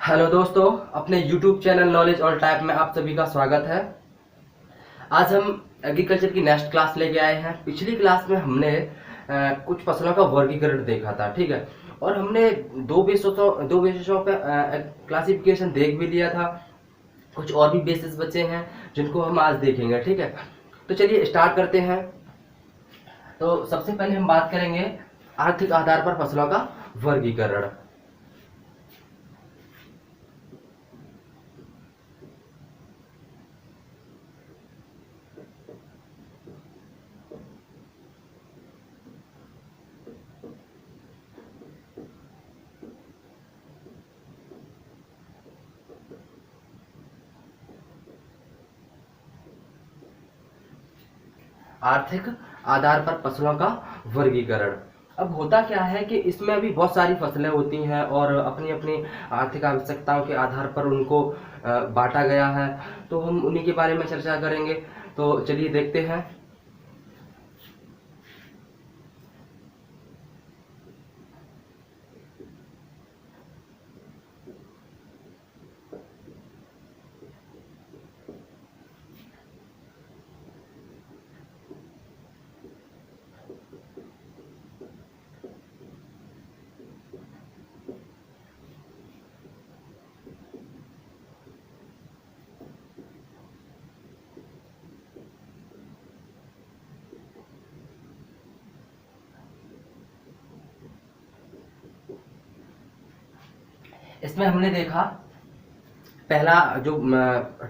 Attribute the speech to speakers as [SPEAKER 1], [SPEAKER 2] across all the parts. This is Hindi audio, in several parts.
[SPEAKER 1] हेलो दोस्तों, अपने YouTube channel knowledge all type में आप सभी का स्वागत है। आज हम एग्रीकल्चर की नेक्स्ट क्लास लेके आए हैं। पिछली क्लास में हमने कुछ फसलों का वर्गीकरण देखा था, ठीक है। और हमने दो बेसिसों का क्लासिफिकेशन देख भी लिया था। कुछ और भी बेसिस बचे हैं जिनको हम आज देखेंगे, ठीक है। तो चलिए स्टार्ट करते हैं। तो सबसे पहले हम बात करेंगे आर्थिक आधार पर फसलों का वर्गीकरण। आर्थिक आधार पर फसलों का वर्गीकरण। अब होता क्या है कि इसमें अभी बहुत सारी फसलें होती हैं और अपनी अपनी आर्थिक आवश्यकताओं के आधार पर उनको बांटा गया है। तो हम उन्हीं के बारे में चर्चा करेंगे। तो चलिए देखते हैं। इसमें हमने देखा पहला जो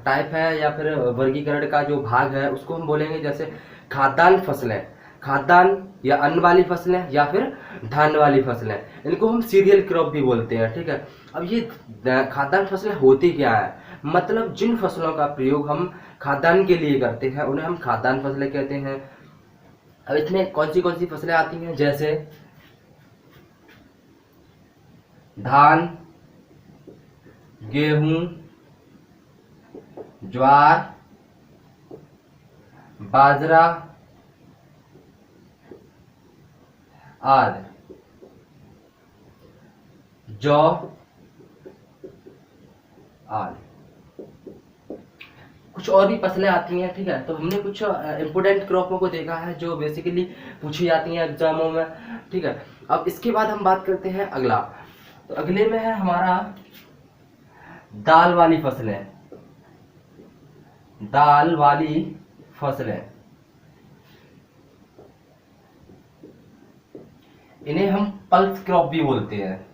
[SPEAKER 1] टाइप है या फिर वर्गीकरण का जो भाग है उसको हम बोलेंगे जैसे खाद्यान्न फसलें, खाद्यान्न या अन्न वाली फसलें या फिर धान वाली फसलें। इनको हम सीरियल क्रॉप भी बोलते हैं, ठीक है। अब ये खाद्यान्न फसलें होती क्या है, मतलब जिन फसलों का प्रयोग हम खाद्यान्न के लिए करते हैं उन्हें हम खाद्यान्न फसलें कहते हैं। अब इसमें कौन सी फसलें आती हैं, जैसे धान, गेहूं, ज्वार, बाजरा आदि, जौ आदि। कुछ और भी फसलें आती हैं, ठीक है। तो हमने कुछ इंपोर्टेंट क्रॉपों को देखा है जो बेसिकली पूछी जाती हैं एग्जामों में, ठीक है। अब इसके बाद हम बात करते हैं अगला। तो अगले में है हमारा दाल वाली फसलें, दाल वाली फसलें। इन्हें हम पल्स क्रॉप भी बोलते हैं।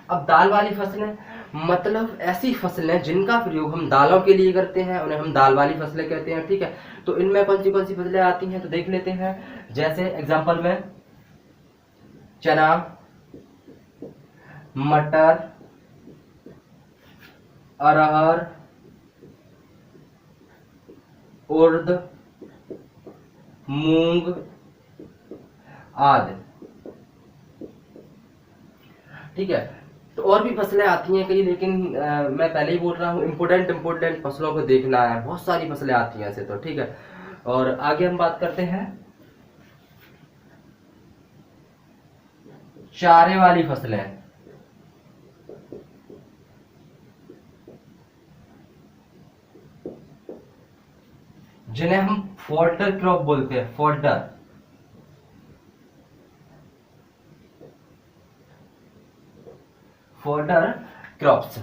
[SPEAKER 1] अब दाल वाली फसलें मतलब ऐसी फसलें जिनका प्रयोग हम दालों के लिए करते हैं, उन्हें हम दाल वाली फसलें कहते हैं, ठीक है। तो इनमें कौन सी फसलें आती हैं तो देख लेते हैं। जैसे एग्जांपल में चना, मटर, अरहर, उर्द, मूंग आदि, ठीक है। तो और भी फसलें आती हैं कई, लेकिन मैं पहले ही बोल रहा हूँ इम्पोर्टेंट फसलों को देखना है। बहुत सारी फसलें आती हैं ऐसे तो, ठीक है। और आगे हम बात करते हैं चारे वाली फसलें। जिन्हें हम फोल्डर क्रॉप बोलते हैं, फोल्डर। Folder crops.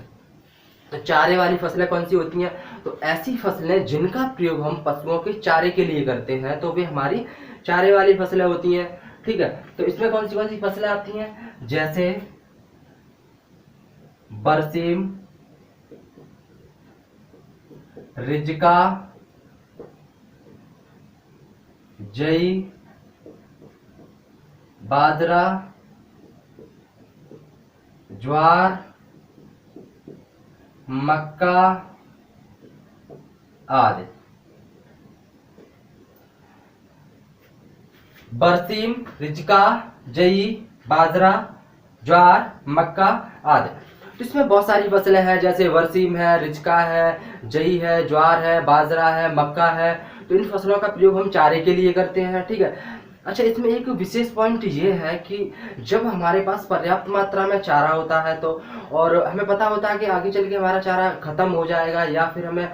[SPEAKER 1] तो चारे वाली फसलें कौन सी होती हैं, तो ऐसी फसलें जिनका प्रयोग हम पशुओं के चारे के लिए करते हैं तो वे हमारी चारे वाली फसलें होती हैं, ठीक है। तो इसमें कौन सी फसलें आती हैं, जैसे बरसीम, रिजका, जई, बाजरा, ज्वार, मक्का आदि। बरसीम, रिजका, जई, बाजरा, ज्वार, मक्का आदि। तो इसमें बहुत सारी फसलें हैं, जैसे बरसीम है, रिजका है, जई है, ज्वार है, बाजरा है, मक्का है। तो इन फसलों का प्रयोग हम चारे के लिए करते हैं, ठीक है। अच्छा, इसमें एक विशेष पॉइंट ये है कि जब हमारे पास पर्याप्त मात्रा में चारा होता है तो, और हमें पता होता है कि आगे चल के हमारा चारा खत्म हो जाएगा या फिर हमें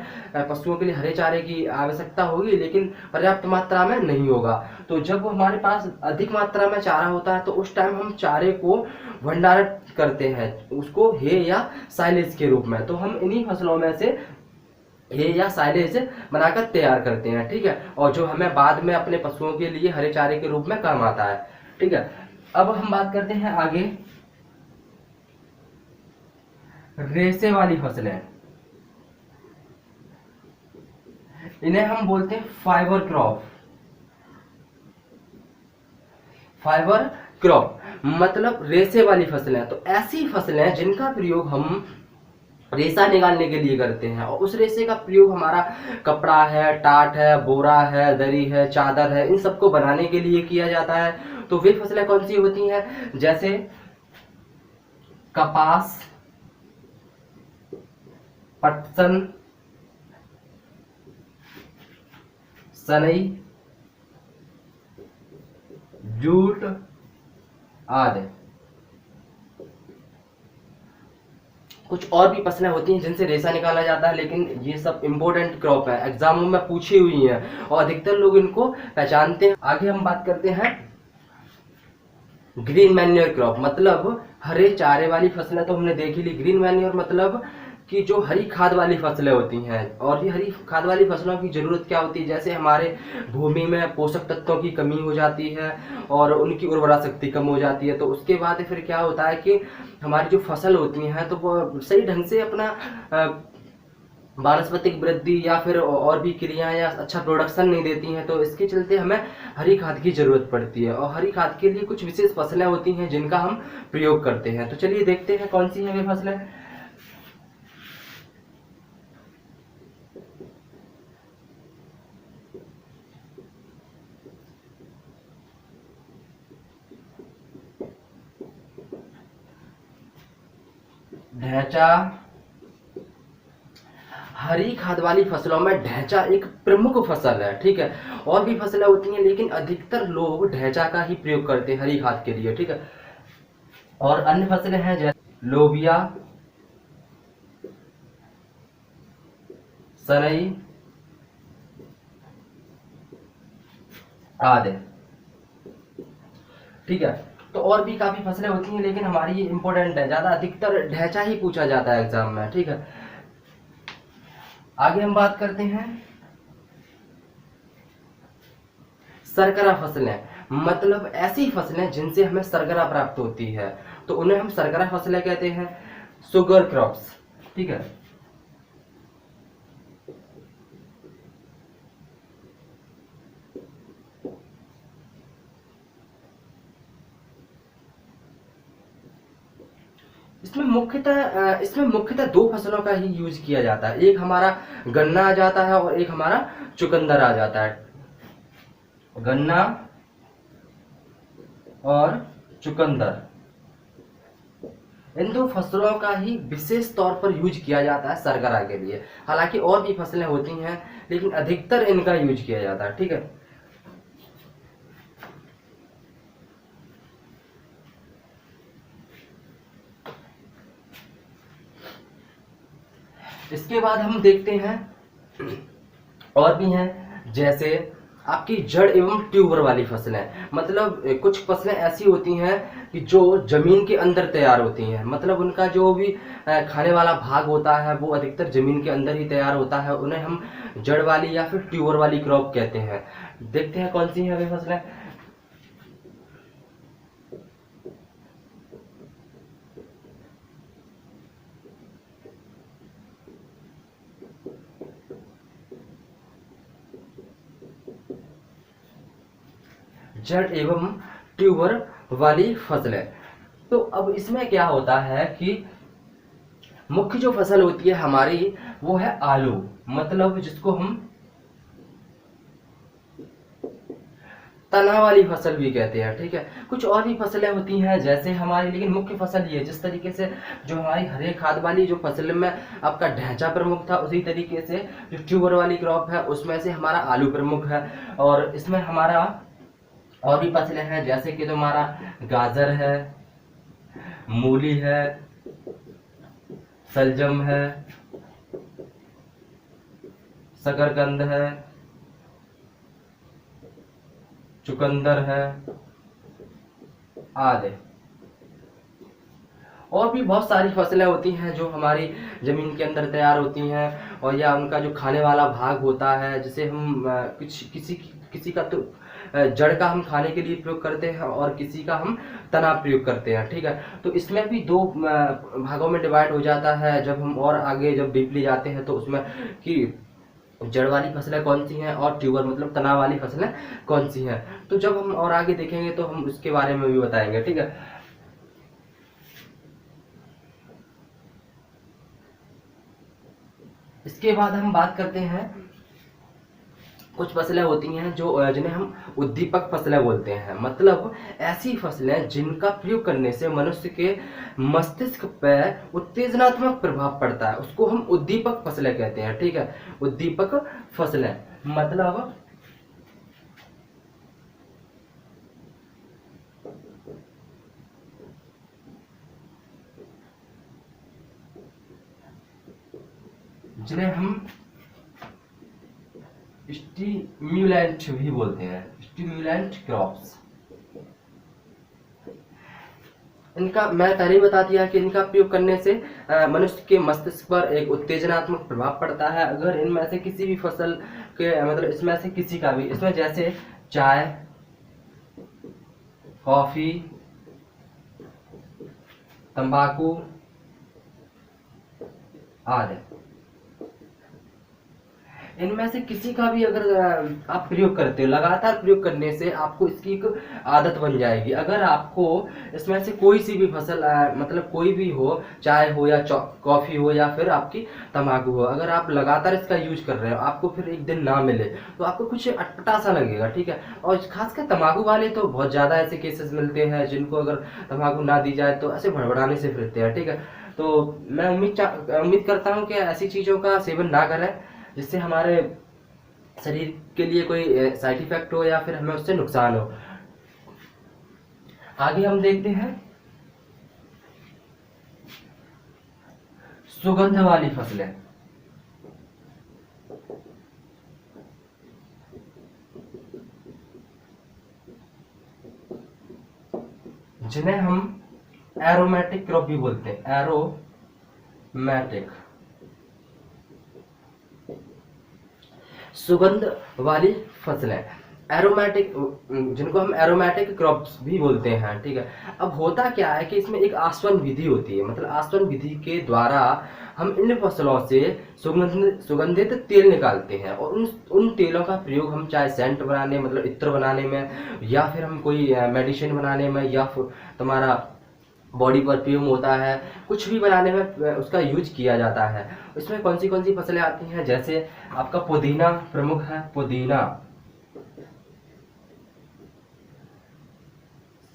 [SPEAKER 1] पशुओं के लिए हरे चारे की आवश्यकता होगी, लेकिन पर्याप्त मात्रा में नहीं होगा। तो जब हमारे पास अधिक मात्रा में चारा होता है तो उस टाइम हम चारे को भंडारण करते हैं, उसको हे या साइलेज के रूप में। तो हम इन्हीं फसलों में से हे या साइलेज बनाकर तैयार करते हैं, ठीक है, और जो हमें बाद में अपने पशुओं के लिए हरे चारे के रूप में काम आता है, ठीक है। अब हम बात करते हैं आगे रेशे वाली फसलें। इन्हें हम बोलते हैं फाइबर क्रॉप। फाइबर क्रॉप मतलब रेशे वाली फसलें। तो ऐसी फसलें जिनका प्रयोग हम रेशा निकालने के लिए करते हैं, और उस रेशे का प्रयोग हमारा कपड़ा है, टाट है, बोरा है, दरी है, चादर है, इन सबको बनाने के लिए किया जाता है। तो वे फसलें कौन सी होती हैं? जैसे कपास, पटसन, सनई, जूट आदि। कुछ और भी फसलें होती हैं जिनसे रेशा निकाला जाता है, लेकिन ये सब इंपॉर्टेंट क्रॉप है, एग्जामों में पूछी हुई हैं और अधिकतर लोग इनको पहचानते हैं। आगे हम बात करते हैं ग्रीन मैन्योर क्रॉप, मतलब हरे चारे वाली फसलें तो हमने देख ही ली। ग्रीन मैन्योर मतलब कि जो हरी खाद वाली फसलें होती हैं, और ये हरी खाद वाली फसलों की जरूरत क्या होती है? जैसे हमारे भूमि में पोषक तत्वों की कमी हो जाती है और उनकी उर्वरा शक्ति कम हो जाती है, तो उसके बाद फिर क्या होता है कि हमारी जो फसल होती हैं तो वो सही ढंग से अपना वानस्पतिक वृद्धि या फिर और भी क्रियाएं या अच्छा प्रोडक्शन नहीं देती हैं। तो इसके चलते हमें हरी खाद की जरूरत पड़ती है, और हरी खाद के लिए कुछ विशेष फसलें होती हैं जिनका हम प्रयोग करते हैं। तो चलिए देखते हैं कौन सी है वे फसलें। ढैंचा। हरी खाद वाली फसलों में ढैंचा एक प्रमुख फसल है, ठीक है। और भी फसलें होती हैं लेकिन अधिकतर लोग ढैंचा का ही प्रयोग करते हैं हरी खाद के लिए, ठीक है। और अन्य फसलें हैं जैसे लोबिया, सनई आदि, ठीक है। तो और भी काफी फसलें होती हैं लेकिन हमारी ये इंपॉर्टेंट है, ज्यादा अधिकतर ढैंचा ही पूछा जाता है एग्जाम में, ठीक है। आगे हम बात करते हैं सरकरा फसलें, मतलब ऐसी फसलें जिनसे हमें सरकरा प्राप्त होती है, तो उन्हें हम सरकरा फसलें कहते हैं, शुगर क्रॉप्स, ठीक है। इसमें मुख्यतः दो फसलों का ही यूज किया जाता है। एक हमारा गन्ना आ जाता है और एक हमारा चुकंदर आ जाता है। गन्ना और चुकंदर, इन दो फसलों का ही विशेष तौर पर यूज किया जाता है सरगरा के लिए। हालांकि और भी फसलें होती हैं लेकिन अधिकतर इनका यूज किया जाता है, ठीक है। इसके बाद हम देखते हैं और भी हैं, जैसे आपकी जड़ एवं ट्यूबर वाली फसलें, मतलब कुछ फसलें ऐसी होती हैं कि जो जमीन के अंदर तैयार होती हैं, मतलब उनका जो भी खाने वाला भाग होता है वो अधिकतर जमीन के अंदर ही तैयार होता है। उन्हें हम जड़ वाली या फिर ट्यूबर वाली क्रॉप कहते हैं। देखते हैं कौन सी है वे फसलें। जड़ एवं ट्यूबर वाली फसलें। तो अब इसमें क्या होता है कि मुख्य जो फसल होती है हमारी वो है आलू, मतलब जिसको हम तना वाली फसल भी कहते हैं, ठीक है। कुछ और भी फसलें होती हैं जैसे हमारी, लेकिन मुख्य फसल ये, जिस तरीके से जो हमारी हरे खाद वाली जो फसल में आपका ढैंचा प्रमुख था, उसी तरीके से जो ट्यूबर वाली क्रॉप है उसमें से हमारा आलू प्रमुख है। और इसमें हमारा और भी फसलें हैं जैसे कि तुम्हारा गाजर है, मूली है, सलजम है, शकरकंद है, चुकंदर है आदि। और भी बहुत सारी फसलें होती हैं जो हमारी जमीन के अंदर तैयार होती हैं, और या उनका जो खाने वाला भाग होता है, जिसे हम किसी का तो जड़ का हम खाने के लिए प्रयोग करते हैं और किसी का हम तना प्रयोग करते हैं। ठीक है, तो इसमें भी दो भागों में डिवाइड हो जाता है। जब हम और आगे जब डीपली जाते हैं तो उसमें कि जड़ वाली फसलें कौन सी हैं और ट्यूबर मतलब तना वाली फसलें कौन सी हैं। तो जब हम और आगे देखेंगे तो हम उसके बारे में भी बताएंगे। ठीक है, इसके बाद हम बात करते हैं, कुछ फसलें होती हैं जो जिन्हें हम उद्दीपक फसलें बोलते हैं। मतलब ऐसी फसलें जिनका प्रयोग करने से मनुष्य के मस्तिष्क पर उत्तेजनात्मक प्रभाव पड़ता है, उसको हम उद्दीपक फसलें कहते हैं। ठीक है, उद्दीपक फसलें मतलब जिन्हें हम स्टिम्युलेंट भी बोलते हैं, स्टिम्युलेंट क्रॉप्स। इनका मैं पहले ही बता दिया कि इनका प्रयोग करने से मनुष्य के मस्तिष्क पर एक उत्तेजनात्मक प्रभाव पड़ता है। अगर इनमें से किसी भी फसल के मतलब इसमें से किसी का भी, इसमें जैसे चाय, कॉफी, तंबाकू आदि, इनमें से किसी का भी अगर आप प्रयोग करते हो, लगातार प्रयोग करने से आपको इसकी एक आदत बन जाएगी। अगर आपको इसमें से कोई सी भी फसल मतलब कोई भी हो, चाय हो या कॉफी हो या फिर आपकी तंबाकू हो, अगर आप लगातार इसका यूज कर रहे हो, आपको फिर एक दिन ना मिले तो आपको कुछ अटपटा सा लगेगा। ठीक है, और खासकर तंबाकू वाले तो बहुत ज्यादा ऐसे केसेस मिलते हैं जिनको अगर तंबाकू ना दी जाए तो ऐसे भड़बड़ाने से फिरते हैं। ठीक है, तो मैं उम्मीद करता हूँ कि ऐसी चीजों का सेवन ना करें जिससे हमारे शरीर के लिए कोई साइड इफेक्ट हो या फिर हमें उससे नुकसान हो। आगे हम देखते हैं सुगंध वाली फसलें। जिन्हें हम एरोमेटिक क्रॉप भी बोलते हैं, एरोमेटिक, सुगंध वाली फसलें, एरोमेटिक, जिनको हम एरोमेटिक क्रॉप्स भी बोलते हैं। ठीक है, अब होता क्या है कि इसमें एक आसवन विधि होती है, मतलब आसवन विधि के द्वारा हम इन फसलों से सुगंधित तेल निकालते हैं, और उन तेलों का प्रयोग हम चाहे सेंट बनाने मतलब इत्र बनाने में, या फिर हम कोई मेडिसिन बनाने में, या फिर तुम्हारा बॉडी परफ्यूम होता है, कुछ भी बनाने में उसका यूज किया जाता है। इसमें कौन सी फसलें आती हैं, जैसे आपका पुदीना प्रमुख है, पुदीना,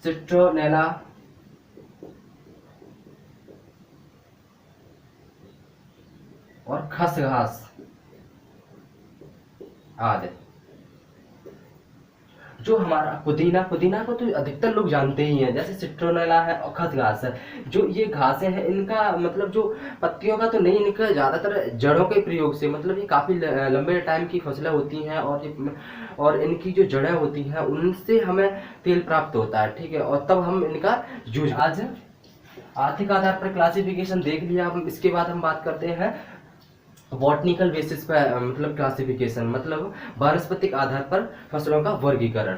[SPEAKER 1] सिट्रोनेला और खसखस आदि। जो हमारा पुदीना को तो अधिकतर लोग जानते ही हैं, जैसे सिट्रोनेला है और खसखस है। जो ये घासें हैं इनका मतलब जो पत्तियों का तो नहीं, इनका ज्यादातर जड़ों के प्रयोग से, मतलब ये काफी लंबे टाइम की फसलें होती हैं, और इनकी जो जड़ें होती हैं उनसे हमें तेल प्राप्त होता है। ठीक है, और तब हम इनका यूज, आज आर्थिक आधार पर क्लासिफिकेशन देख लिया। हम इसके बाद हम बात करते हैं बॉटनिकल बेसिस पर मतलब क्लासिफिकेशन, मतलब वानस्पतिक आधार पर फसलों का वर्गीकरण।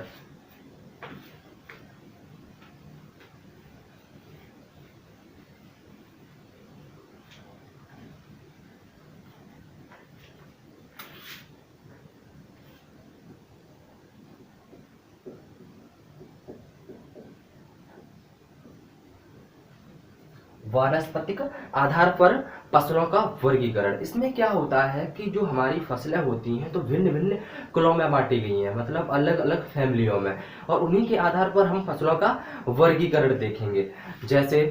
[SPEAKER 1] वानस्पतिक आधार पर फसलों का वर्गीकरण, इसमें क्या होता है कि जो हमारी फसलें होती हैं तो भिन्न भिन्न कुलों में बांटी गई हैं, मतलब अलग अलग फैमिलियों में, और उन्हीं के आधार पर हम फसलों का वर्गीकरण देखेंगे। जैसे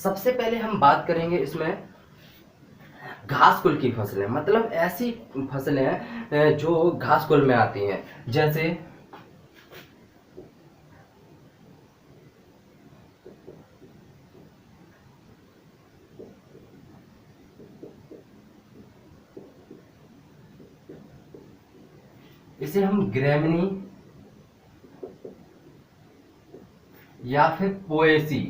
[SPEAKER 1] सबसे पहले हम बात करेंगे इसमें घास कुल की फसलें, मतलब ऐसी फसलें जो घास कुल में आती हैं। जैसे इसे हम ग्रेमनी या फिर पोएसी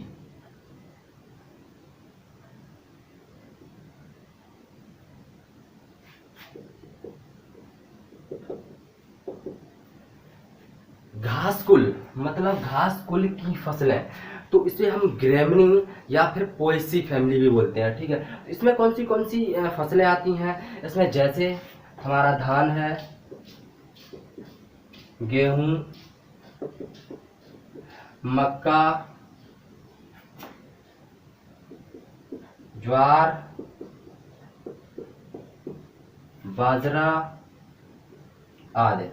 [SPEAKER 1] घासकुल, मतलब घासकुल की फसलें, तो इसे हम ग्रेमनी या फिर पोएसी फैमिली भी बोलते हैं। ठीक है, तो इसमें कौन सी फसलें आती हैं इसमें? जैसे हमारा धान है, गेहूं, मक्का, ज्वार, बाजरा आदि।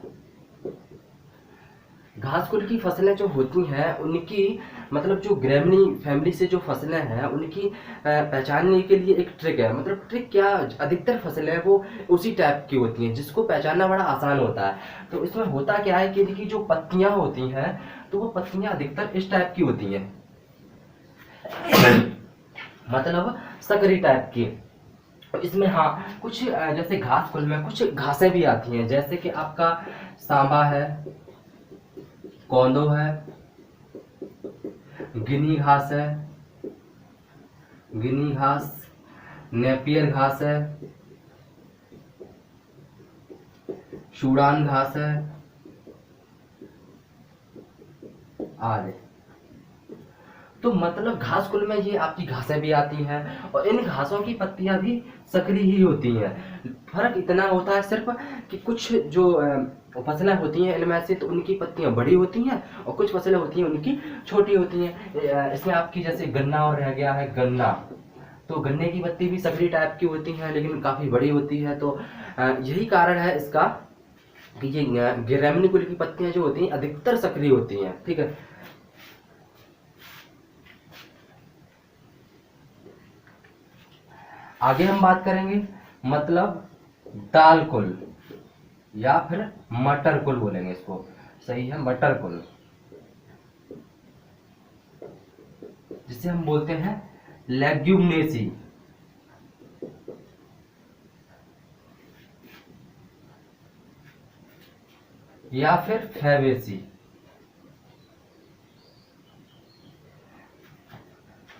[SPEAKER 1] घासकुल की फसलें जो होती हैं उनकी, मतलब जो ग्रेमनी फैमिली से जो फसलें हैं उनकी पहचानने के लिए एक ट्रिक है। मतलब ट्रिक क्या, अधिकतर फसलें वो उसी टाइप की होती हैं जिसको पहचानना बड़ा आसान होता है। तो इसमें होता क्या है कि इनकी जो पत्तियां होती हैं तो वो पत्तियां अधिकतर इस टाइप की होती हैं, मतलब सकरी टाइप की। इसमें हाँ कुछ जैसे घास कुल में कुछ घासें भी आती हैं, जैसे कि आपका सांबा है, कौंदो है, गिनी घास है, गिनी घास, नेपियर घास है, शूड़ान घास है आदि। तो मतलब घास कुल में ये आपकी घासें भी आती हैं और इन घासों की पत्तियां भी सकरी ही होती हैं। फर्क इतना होता है सिर्फ कि कुछ जो फसलें होती हैं इनमें से तो उनकी पत्तियां बड़ी होती हैं और कुछ फसलें होती हैं उनकी छोटी होती हैं। इसमें आपकी जैसे गन्ना और रह गया है गन्ना, तो गन्ने की पत्ती भी सकरी टाइप की होती हैं लेकिन काफी बड़ी होती है। तो यही कारण है इसका कि ये ग्रेमनी कुल की पत्तियां जो होती हैं अधिकतर सकरी होती हैं। ठीक है, आगे हम बात करेंगे मतलब दाल कुल या फिर मटर कुल बोलेंगे इसको, सही है मटर कुल, जिसे हम बोलते हैं लेग्यूमिनेसी या फिर फैबेसी।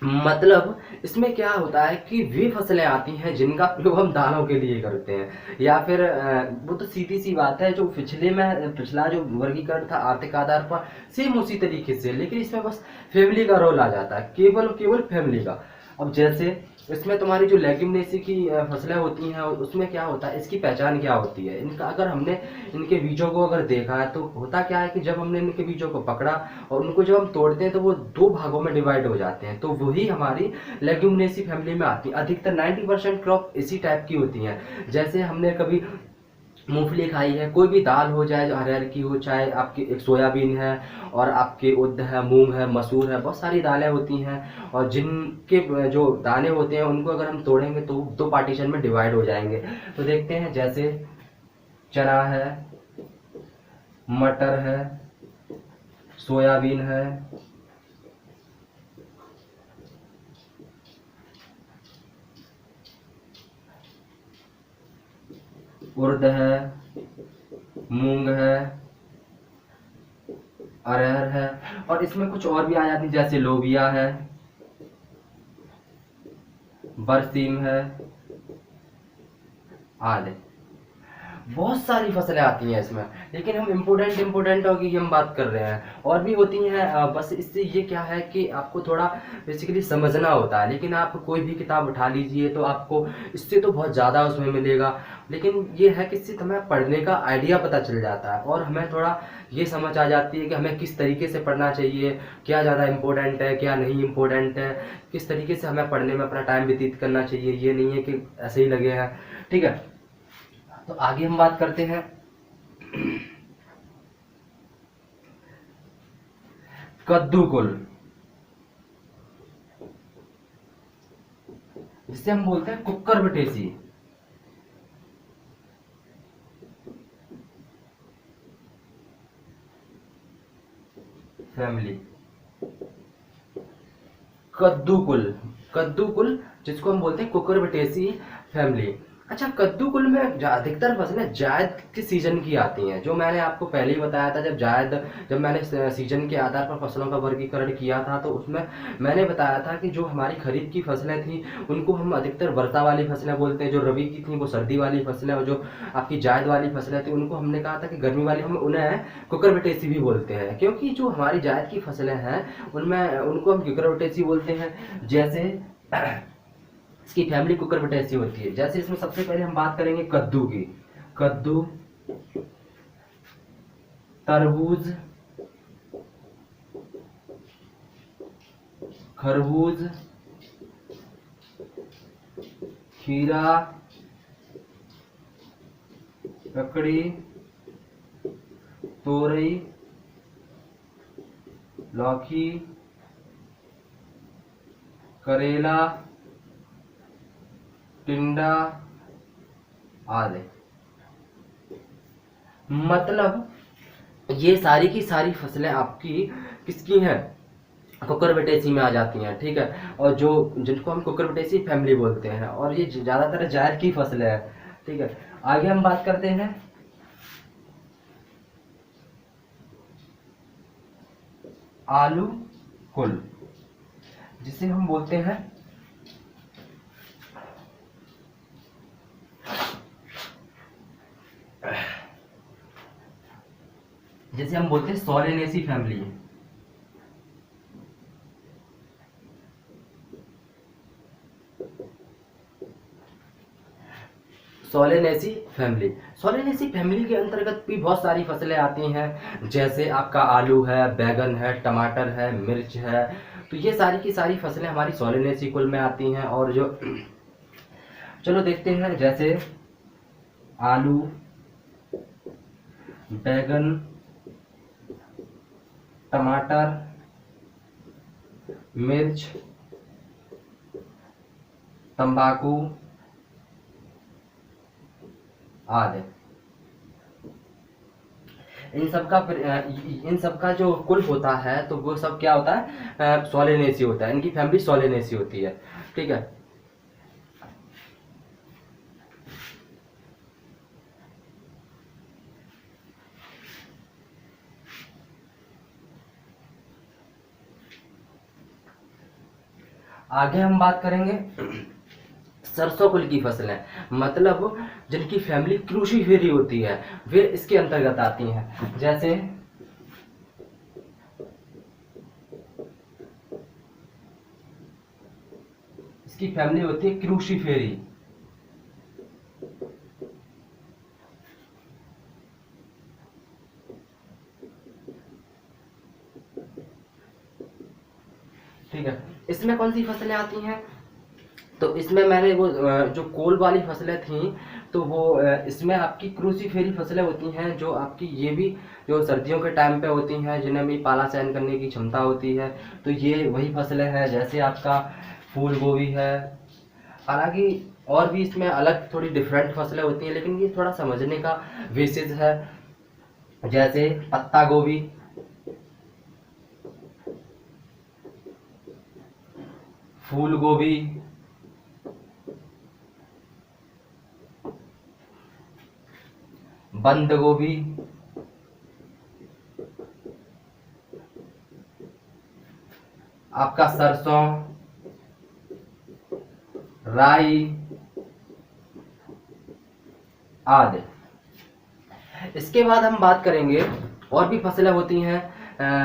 [SPEAKER 1] मतलब इसमें क्या होता है कि वे फसलें आती हैं जिनका प्रयोग हम दालों के लिए करते हैं, या फिर वो तो सीधी सी बात है, जो पिछला जो वर्गीकरण था आर्थिक आधार पर सेम उसी तरीके से, लेकिन इसमें बस फैमिली का रोल आ जाता है, केवल केवल फैमिली का। अब जैसे इसमें तुम्हारी जो लेग्यूमिनेसी की फसलें होती हैं उसमें क्या होता है, इसकी पहचान क्या होती है, इनका अगर हमने इनके बीजों को अगर देखा है तो होता क्या है कि जब हमने इनके बीजों को पकड़ा और उनको जब हम तोड़ते हैं तो वो दो भागों में डिवाइड हो जाते हैं, तो वही हमारी लेग्यूमिनेसी फैमिली में आती है। अधिकतर 90% क्रॉप इसी टाइप की होती हैं। जैसे हमने कभी मूंगफली खाई है, कोई भी दाल हो जाए जो अरहर की हो, चाहे आपकी एक सोयाबीन है और आपके उड़द है, मूंग है, मसूर है, बहुत सारी दालें होती हैं और जिनके जो दाने होते हैं उनको अगर हम तोड़ेंगे तो दो पार्टीशन में डिवाइड हो जाएंगे। तो देखते हैं जैसे चना है, मटर है, सोयाबीन है, उड़द है, मूंग है, अरहर है, और इसमें कुछ और भी आ जाती जैसे लोबिया है, बरसीम है आदि। बहुत सारी फसलें आती हैं इसमें, लेकिन हम इम्पोर्टेंटों की हम बात कर रहे हैं, और भी होती हैं। बस इससे ये क्या है कि आपको थोड़ा बेसिकली समझना होता है, लेकिन आप कोई भी किताब उठा लीजिए तो आपको इससे तो बहुत ज़्यादा उसमें मिलेगा, लेकिन ये है कि इससे हमें पढ़ने का आइडिया पता चल जाता है और हमें थोड़ा ये समझ आ जाती है कि हमें किस तरीके से पढ़ना चाहिए, क्या ज़्यादा इम्पोर्टेंट है क्या नहीं इम्पोर्टेंट है, किस तरीके से हमें पढ़ने में अपना टाइम व्यतीत करना चाहिए। ये नहीं है कि ऐसे ही लगे हैं। ठीक है, तो आगे हम बात करते हैं कद्दू कुल। जिसे हम बोलते हैं कुकुरबिटेसी फैमिली। कद्दूकुल, कद्दूकुल जिसको हम बोलते हैं कुकुरबिटेसी फैमिली। अच्छा, कद्दूकुल में अधिकतर फसलें जायद के सीजन की आती हैं, जो मैंने आपको पहले ही बताया था। जब मैंने सीजन के आधार पर फसलों का वर्गीकरण किया था, तो उसमें मैंने बताया था कि जो हमारी खरीफ की फसलें थी उनको हम अधिकतर वर्षा वाली फसलें बोलते हैं, जो रबी की थी वो सर्दी वाली फसलें, और जो आपकी जायद वाली फसलें थी उनको हमने कहा था कि गर्मी वाली, हम उन्हें कुकुरबिटेसी भी बोलते हैं, क्योंकि जो हमारी जायद की फसलें हैं उनमें उनको हम कुकुरबिटेसी बोलते हैं। जैसे इसकी फैमिली कुकुरबिटेसी होती है। जैसे इसमें सबसे पहले हम बात करेंगे कद्दू की। कद्दू, तरबूज, खरबूज, खीरा, ककड़ी, तोरई, लौकी, करेला, टिंडा आदि। मतलब ये सारी की सारी फसलें आपकी किसकी हैं, कुकुरबिटेसी में आ जाती हैं, ठीक है। और जो जिनको हम कुकुरबिटेसी फैमिली बोलते हैं, और ये ज्यादातर जायद की फसलें हैं, ठीक है। आगे हम बात करते हैं आलू कुल, जिसे हम बोलते हैं Solanaceae family. Solanaceae family, Solanaceae family के अंतर्गत भी बहुत सारी फसलें आती हैं, जैसे आपका आलू है, बैगन है, टमाटर है, मिर्च है। तो ये सारी की सारी फसलें हमारी सोलेनेसी कुल में आती हैं। और जो चलो देखते हैं, जैसे आलू, बैगन, टमाटर, मिर्च, तंबाकू आदि, इन सब का जो कुल होता है तो वो सब क्या होता है, सोलेनेसी होता है। इनकी फैमिली सोलेनेसी होती है, ठीक है। आगे हम बात करेंगे सरसों कुल की फसलें, मतलब जिनकी फैमिली क्रूसीफेरी होती है, वे इसके अंतर्गत आती हैं। जैसे इसकी फैमिली होती है क्रूसीफेरी, ठीक है। इसमें कौन सी फसलें आती हैं, तो इसमें मैंने वो जो कोल वाली फसलें थी, तो वो इसमें आपकी क्रूसीफेरी फसलें होती हैं, जो आपकी ये भी जो सर्दियों के टाइम पे होती हैं, जिन्हें भी पाला सहन करने की क्षमता होती है। तो ये वही फसलें हैं, जैसे आपका फूल गोभी है। हालांकि और भी इसमें अलग थोड़ी डिफरेंट फसलें होती हैं, लेकिन ये थोड़ा समझने का बेसिस है। जैसे पत्ता गोभी, फूल गोभी, बंद गोभी, आपका सरसों, राई आदि। इसके बाद हम बात करेंगे, और भी फसलें होती हैं,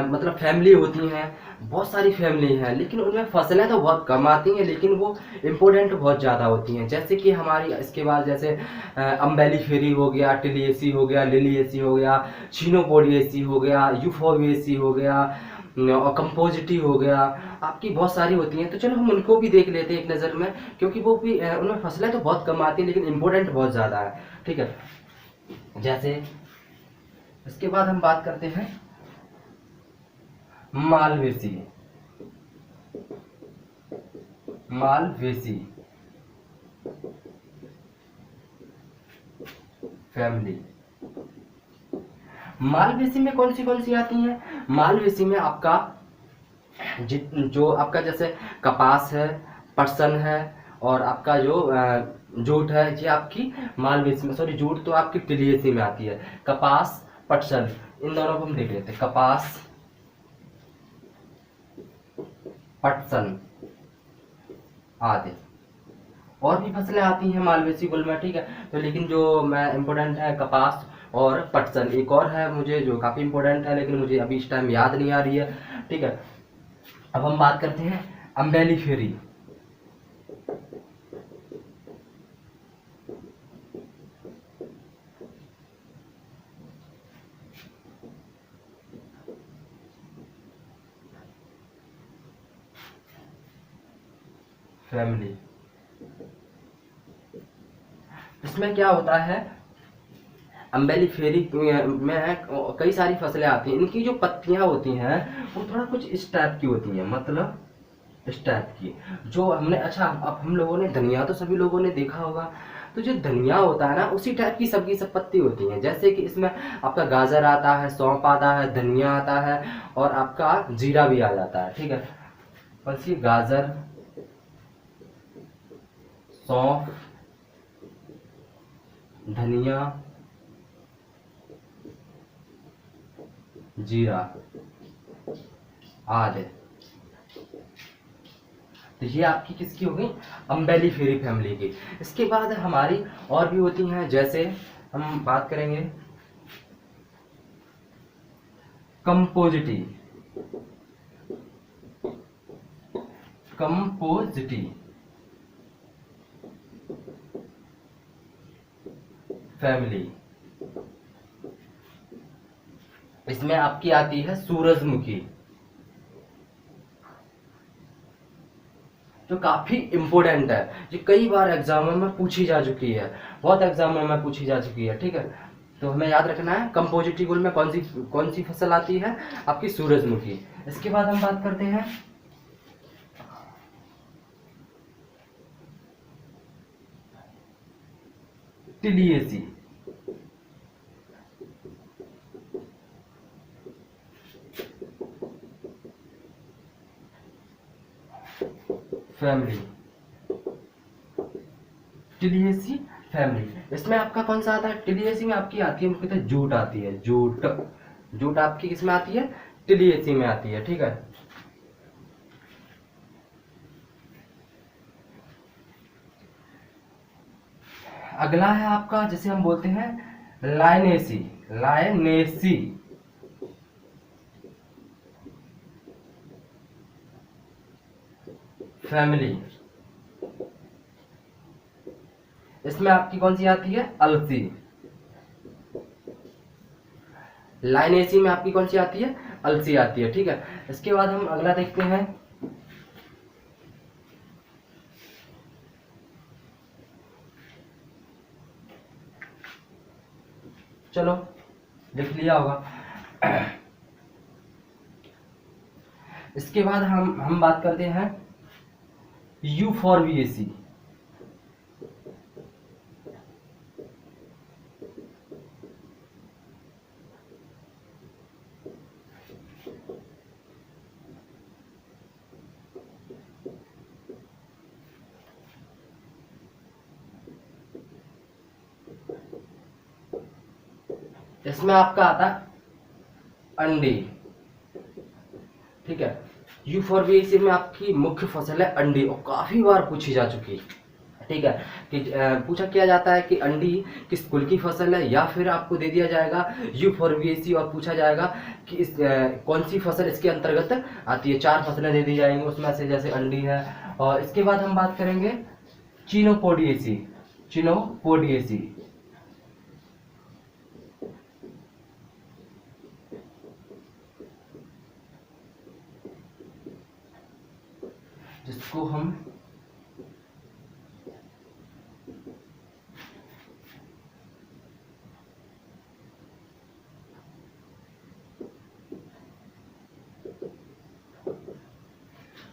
[SPEAKER 1] मतलब फैमिली होती हैं, बहुत सारी फैमिली हैं, लेकिन उनमें फसलें तो बहुत कम आती हैं, लेकिन वो इम्पोर्टेंट बहुत ज़्यादा होती हैं। जैसे कि हमारी इसके बाद जैसे अम्बेलिफेरी हो गया, टिलिएसी हो गया, लिलिएसी हो गया, चिनोपोडिएसी हो गया, यूफोबिएसी हो गया, और कंपोजिटी हो गया, आपकी बहुत सारी होती हैं। तो चलो हम उनको भी देख लेते हैं एक नज़र में, क्योंकि वो भी उनमें फसलें तो बहुत कम आती हैं, लेकिन इम्पोर्टेंट बहुत ज़्यादा है, ठीक है। जैसे इसके बाद हम बात करते हैं मालवेसी, मालवेसी फैमिली। मालवेसी में कौन सी आती हैं? मालवेसी में आपका जो आपका जैसे कपास है, पटसन है, और आपका जो जूट है, ये आपकी मालवेसी में, सॉरी जूट तो आपकी टिलियसी में आती है। कपास, पटसन, इन दोनों को हम देख लेते हैं। कपास, पटसन आदि और भी फसलें आती हैं मालवेसी कुल में, ठीक है। तो लेकिन जो मैं इम्पोर्टेंट है कपास और पटसन। एक और है मुझे जो काफ़ी इम्पोर्टेंट है, लेकिन मुझे अभी इस टाइम याद नहीं आ रही है, ठीक है। अब हम बात करते हैं अम्बेलिफेरी। फैमिली। इसमें क्या होता है, अम्बेलिफेरी में कई सारी फसलें आती हैं। इनकी जो पत्तियां होती हैं वो थोड़ा कुछ इस टाइप की होती हैं, मतलब इस टाइप की। जो हमने, अच्छा अब हम लोगों ने धनिया तो सभी लोगों ने देखा होगा, तो जो धनिया होता है ना, उसी टाइप की सबकी सब पत्ती होती हैं। जैसे कि इसमें आपका गाजर आता है, सौंफ आता है, धनिया आता है, और आपका जीरा भी आ जाता है, ठीक है। बस ये गाजर, सौंफ, धनिया, जीरा आदि, तो ये आपकी किसकी हो गई? अम्बेलिफेरी फैमिली की। इसके बाद हमारी और भी होती हैं, जैसे हम बात करेंगे कंपोजिटी। Compositae family. इसमें आपकी आती है सूरजमुखी, जो काफी इंपॉर्टेंट है। ये कई बार एग्जामों में पूछी जा चुकी है, बहुत एग्जामों में पूछी जा चुकी है, ठीक है। तो हमें याद रखना है कंपोजिटी गुल में कौन सी फसल आती है? आपकी सूरजमुखी। इसके बाद हम बात करते हैं टिलियेसी। Family, टिलियेसी family. इसमें आपका कौन सा आता है? टिलियेसी में आपकी आती है, हम कहते हैं जूट आती है। जूट, जूट आपकी किसमें आती है? टिलियेसी में आती है, ठीक है। अगला है आपका, जैसे हम बोलते हैं लाइनेसी। लाइनेसी फैमिली। इसमें आपकी कौन सी आती है? अलसी। लाइनेसी में आपकी कौन सी आती है? अलसी आती है, ठीक है। इसके बाद हम अगला देखते हैं चलो लिख लिया होगा। इसके बाद हम बात करते हैं यूफोर्बिएसी। इसमें आपका आता है अंडी, ठीक है। यूफोर्बिएसी में आपकी मुख्य फसल है अंडी, और काफी बार पूछी जा चुकी है, ठीक है। कि पूछा किया जाता है कि अंडी किस कुल की फसल है, या फिर आपको दे दिया जाएगा यूफोर्बिएसी और पूछा जाएगा कि इस कौन सी फसल इसके अंतर्गत आती है। 4 फसलें दे दी जाएंगी उसमें से, जैसे अंडी है। और इसके बाद हम बात करेंगे चिनोपोडिएसी। चिनोपोडिएसी जिसको हम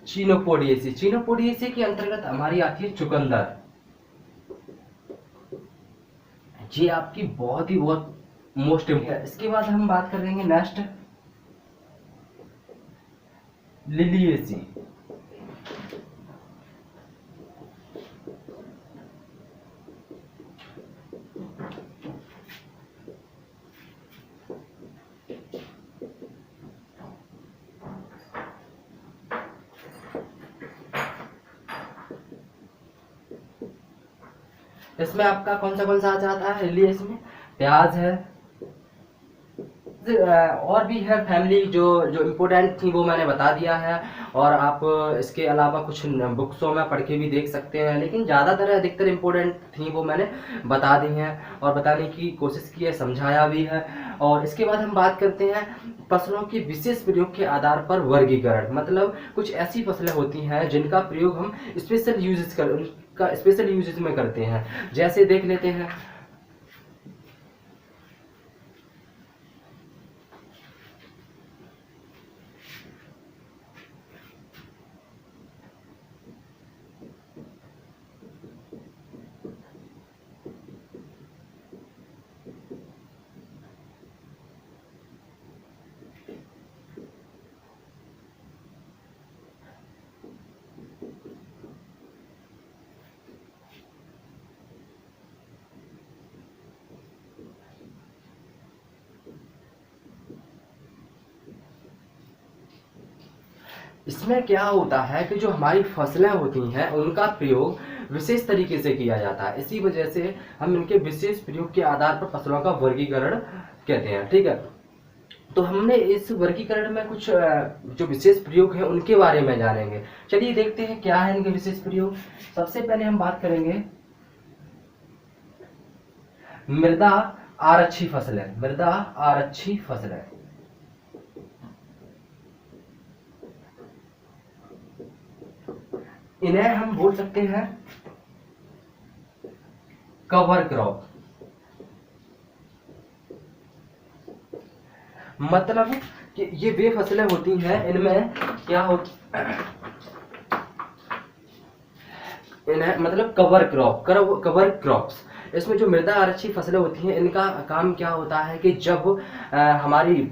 [SPEAKER 1] चीनोपोडिएसी। चीनोपोडिएसी के अंतर्गत हमारी आती है चुकंदर। ये आपकी बहुत ही बहुत मोस्ट इम्पोर्टेंट। इसके बाद हम बात करेंगे नेक्स्ट लिलिएसी। इसमें आपका कौन सा आ जाता है लिलिएसी में? प्याज है, और भी है फैमिली जो जो इम्पोर्टेंट थी वो मैंने बता दिया है। और आप इसके अलावा कुछ बुक्सों में पढ़ के भी देख सकते हैं, लेकिन ज़्यादातर अधिकतर इम्पोर्टेंट थी वो मैंने बता दी हैं और बताने की कोशिश की है, समझाया भी है। और इसके बाद हम बात करते हैं फसलों के विशेष प्रयोग के आधार पर वर्गीकरण। मतलब कुछ ऐसी फसलें होती हैं जिनका प्रयोग हम स्पेशल यूजेस में करते हैं। जैसे देख लेते हैं, इसमें क्या होता है कि जो हमारी फसलें होती हैं उनका प्रयोग विशेष तरीके से किया जाता है, इसी वजह से हम इनके विशेष प्रयोग के आधार पर फसलों का वर्गीकरण कहते हैं। ठीक है, तो हमने इस वर्गीकरण में कुछ जो विशेष प्रयोग है उनके बारे में जानेंगे। चलिए देखते हैं क्या है इनके विशेष प्रयोग। सबसे पहले हम बात करेंगे मृदा आरक्षी फसलें। मृदा आरक्षी फसलें, इन्हें हम बोल सकते हैं कवर क्रॉप। मतलब कि ये वे फसलें होती हैं इनमें क्या हो, इन्हें मतलब कवर क्रॉप्स। इसमें जो मृदा आरक्षी फसलें होती हैं इनका काम क्या होता है कि जब हमारी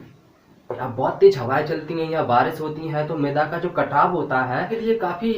[SPEAKER 1] बहुत तेज हवाएं चलती हैं या बारिश होती है तो मृदा का जो कटाव होता है के लिए काफ़ी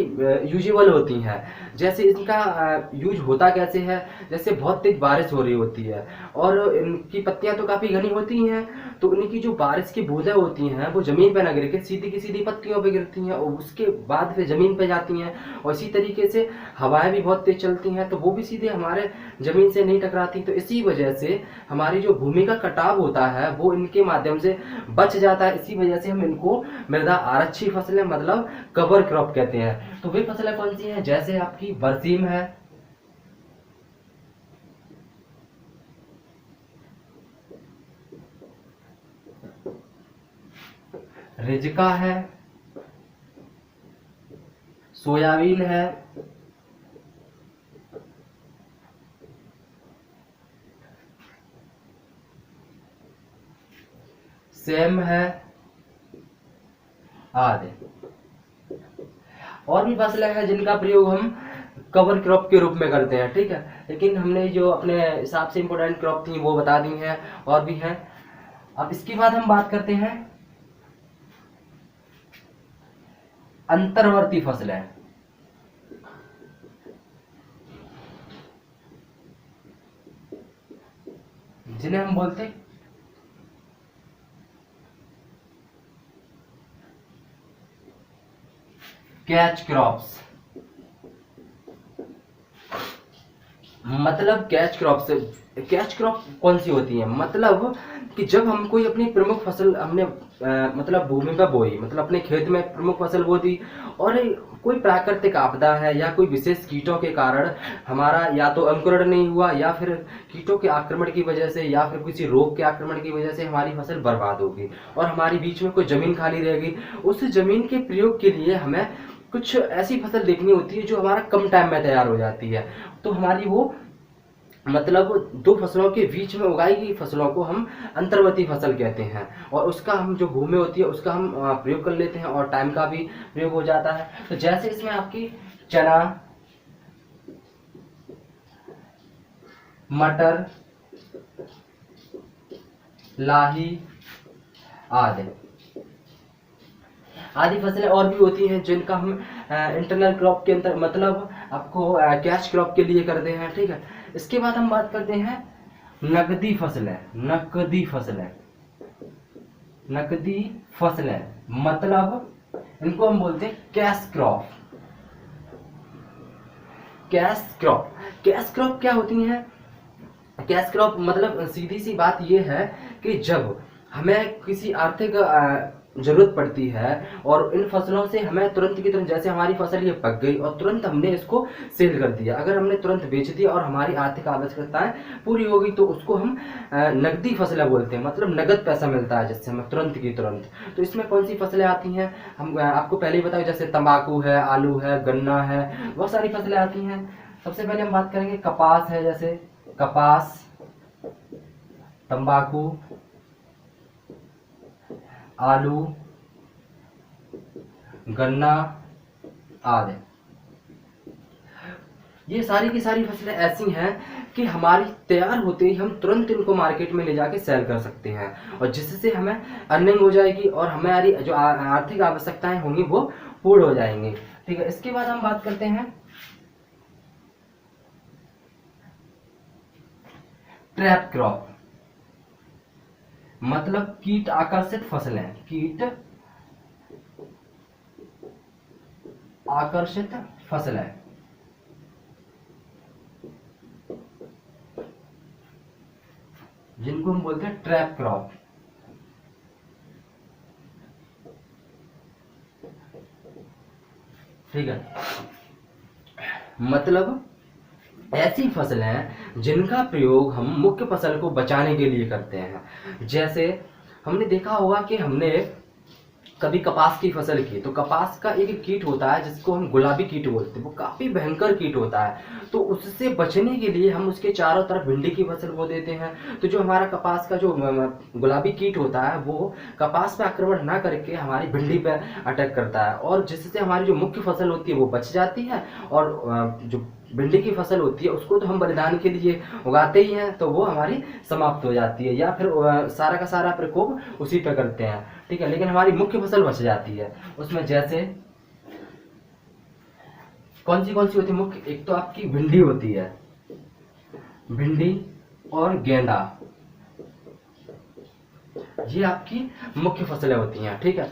[SPEAKER 1] यूजेबल होती हैं। जैसे इनका यूज होता कैसे है, जैसे बहुत तेज बारिश हो रही होती है और इनकी पत्तियां तो काफ़ी घनी होती हैं, तो इनकी जो बारिश की बूंदें होती हैं वो ज़मीन पर ना गिर के सीधी की सीधी पत्तियों पर गिरती हैं और उसके बाद फिर ज़मीन पर जाती हैं। और इसी तरीके से हवाएं भी बहुत तेज चलती हैं तो वो भी सीधे हमारे ज़मीन से नहीं टकराती। तो इसी वजह से हमारी जो भूमि का कटाव होता है वो इनके माध्यम से बच जाता है। इसी वजह से हम इनको मृदा आरक्षी फसलें मतलब कवर क्रॉप कहते हैं। तो वे फसलें कौन सी हैं, जैसे आपकी बरसीम है, रिजका है, सोयाबीन है, सेम है आदि। और भी फसलें हैं जिनका प्रयोग हम कवर क्रॉप के रूप में करते हैं। ठीक है, लेकिन हमने जो अपने हिसाब से इंपॉर्टेंट क्रॉप थी वो बता दी हैं, और भी हैं। अब इसके बाद हम बात करते हैं अंतर्वर्ती फसलें। जिन्हें हम बोलते हैं कैच क्रॉप्स। मतलब कैच क्रॉप कौन सी होती है, मतलब कि जब हम कोई अपनी प्रमुख फसल हमने मतलब भूमि में बोई, मतलब अपने खेत में प्रमुख फसल बो दी और कोई प्राकृतिक आपदा है या कोई विशेष कीटों के कारण हमारा या तो अंकुरण नहीं हुआ या फिर कीटों के आक्रमण की वजह से या फिर किसी रोग के आक्रमण की वजह से हमारी फसल बर्बाद होगी और हमारी बीच में कोई जमीन खाली रहेगी। उस जमीन के प्रयोग के लिए हमें कुछ ऐसी फसल देखनी होती है जो हमारा कम टाइम में तैयार हो जाती है। तो हमारी वो मतलब दो फसलों के बीच में उगाई गई फसलों को हम अंतर्वर्ती फसल कहते हैं और उसका हम जो भूमि होती है उसका हम प्रयोग कर लेते हैं और टाइम का भी प्रयोग हो जाता है। तो जैसे इसमें आपकी चना, मटर, लाही आदि आदि फसलें और भी होती हैं जिनका हम इंटरनल क्रॉप के अंदर मतलब आपको कैश क्रॉप के लिए करते हैं, ठीक है। इसके बाद हम बात करते हैं नकदी फसलें। नकदी फसलें, नकदी फसलें मतलब इनको हम बोलते हैं cash crop. Cash crop, cash crop क्या होती हैं? कैश क्रॉप मतलब सीधी सी बात यह है कि जब हमें किसी आर्थिक जरूरत पड़ती है और इन फसलों से हमें तुरंत की तुरंत, जैसे हमारी फसल ये पक गई और तुरंत हमने इसको सेल कर दिया, अगर हमने तुरंत बेच दिया और हमारी आर्थिक आवश्यकताएं पूरी हो गई तो उसको हम नकदी फसलें बोलते हैं, मतलब नगद पैसा मिलता है जिससे हमें तुरंत की तुरंत। तो इसमें कौन सी फसलें आती हैं हम आपको पहले ही बताओ, जैसे तंबाकू है, आलू है, गन्ना है, बहुत सारी फसलें आती हैं। सबसे पहले हम बात करेंगे कपास है, जैसे कपास, तंबाकू, आलू, गन्ना आदि। ये सारी की सारी फसलें ऐसी हैं कि हमारी तैयार होते ही हम तुरंत इनको मार्केट में ले जाके सेल कर सकते हैं और जिससे हमें अर्निंग हो जाएगी और हमारी जो आर्थिक आवश्यकताएं होंगी वो पूर्ण हो जाएंगी, ठीक है। इसके बाद हम बात करते हैं ट्रैप क्रॉप, मतलब कीट आकर्षित फसलें। कीट आकर्षित फसलें, जिनको हम बोलते हैं ट्रैप क्रॉप। ठीक है, मतलब ऐसी फसलें जिनका प्रयोग हम मुख्य फसल को बचाने के लिए करते हैं। जैसे हमने देखा होगा कि हमने कभी कपास की फसल की, तो कपास का एक कीट होता है जिसको हम गुलाबी कीट बोलते हैं, वो काफी भयंकर कीट होता है, तो उससे बचने के लिए हम उसके चारों तरफ भिंडी की फसल बो देते हैं। तो जो हमारा कपास का जो गुलाबी कीट होता है वो कपास पे आक्रमण ना करके हमारी भिंडी पे अटैक करता है और जिससे हमारी जो मुख्य फसल होती है वो बच जाती है और जो भिंडी की फसल होती है उसको तो हम बलिदान के लिए उगाते ही हैं, तो वो हमारी समाप्त हो जाती है या फिर सारा का सारा प्रकोप उसी पे करते हैं, ठीक है। लेकिन हमारी मुख्य फसल बच जाती है उसमें। जैसे कौन सी होती है मुख्य? एक तो आपकी भिंडी होती है, भिंडी और गेंदा, ये आपकी मुख्य फसलें होती हैं, ठीक है।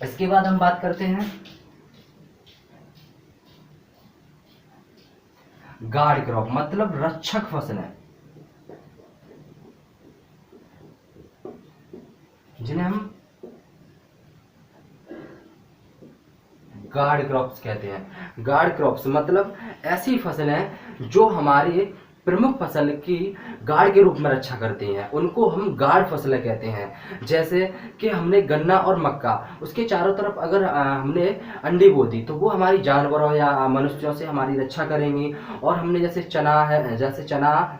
[SPEAKER 1] इसके बाद हम बात करते हैं गार्ड क्रॉप, मतलब रक्षक फसलें, जिन्हें हम गार्ड क्रॉप्स कहते हैं। गार्ड क्रॉप्स मतलब ऐसी फसलें जो हमारे प्रमुख फसल की गार्ड के रूप में रक्षा करती हैं, उनको हम गार्ड फसलें कहते हैं। जैसे कि हमने गन्ना और मक्का, उसके चारों तरफ अगर हमने अंडी बो दी तो वो हमारी जानवरों या मनुष्यों से हमारी रक्षा करेंगी। और हमने जैसे चना है, जैसे चना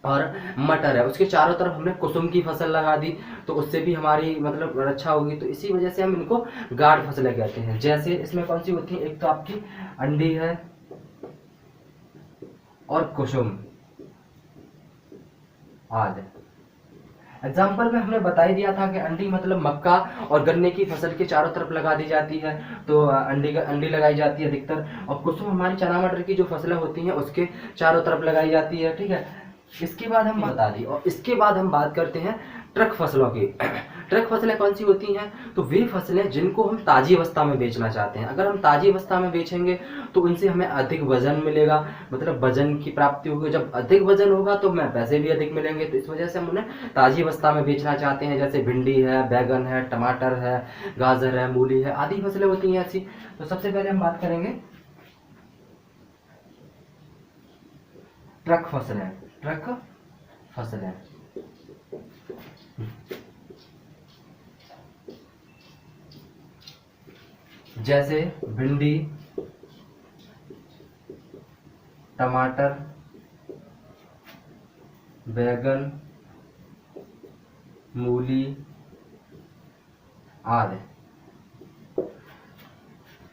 [SPEAKER 1] और मटर है, उसके चारों तरफ हमने कुसुम की फसल लगा दी तो उससे भी हमारी मतलब रक्षा होगी। तो इसी वजह से हम इनको गार्ड फसलें कहते हैं। जैसे इसमें कौन सी होती है? एक तो आपकी अंडी है और कुसुम आदि। एग्जाम्पल में हमने बता ही दिया था कि अंडी मतलब मक्का और गन्ने की फसल के चारों तरफ लगा दी जाती है, तो अंडी लगाई जाती है अधिकतर। और कुसुम हमारी चना मटर की जो फसलें होती हैं उसके चारों तरफ लगाई जाती है, ठीक है। इसके बाद हम बता दी, और इसके बाद हम बात करते हैं ट्रक फसलों की। ट्रक फसलें कौन सी होती हैं? तो वे फसलें जिनको हम ताजी अवस्था में बेचना चाहते हैं। अगर हम ताजी अवस्था में बेचेंगे तो उनसे हमें अधिक वजन मिलेगा, मतलब वजन की प्राप्ति होगी। जब अधिक वजन होगा तो हमें पैसे भी अधिक मिलेंगे। तो इस वजह से हम उन्हें ताजी अवस्था में बेचना चाहते हैं। जैसे भिंडी है, बैगन है, टमाटर है, गाजर है, मूली है, आदि फसलें होती हैं ऐसी। तो सबसे पहले हम बात करेंगे ट्रक फसलें। ट्रक फसलें जैसे भिंडी, टमाटर, बैगन, मूली आदि।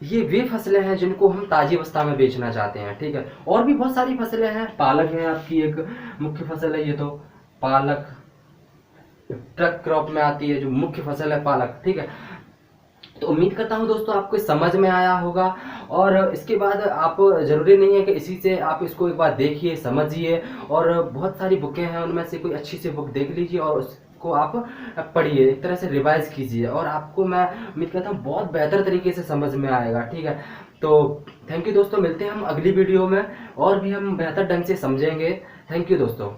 [SPEAKER 1] ये वे फसलें हैं जिनको हम ताजी अवस्था में बेचना चाहते हैं, ठीक है। और भी बहुत सारी फसलें हैं। पालक है आपकी एक मुख्य फसल है, ये तो पालक, ट्रक क्रॉप में आती है, जो मुख्य फसल है पालक, ठीक है। तो उम्मीद करता हूँ दोस्तों आपको समझ में आया होगा। और इसके बाद आप, ज़रूरी नहीं है कि इसी से आप इसको एक बार देखिए, समझिए, और बहुत सारी बुकें हैं, उनमें से कोई अच्छी सी बुक देख लीजिए और उसको आप पढ़िए, एक तरह से रिवाइज कीजिए, और आपको मैं उम्मीद करता हूँ बहुत बेहतर तरीके से समझ में आएगा, ठीक है। तो थैंक यू दोस्तों, मिलते हैं हम अगली वीडियो में और भी हम बेहतर ढंग से समझेंगे। थैंक यू दोस्तों।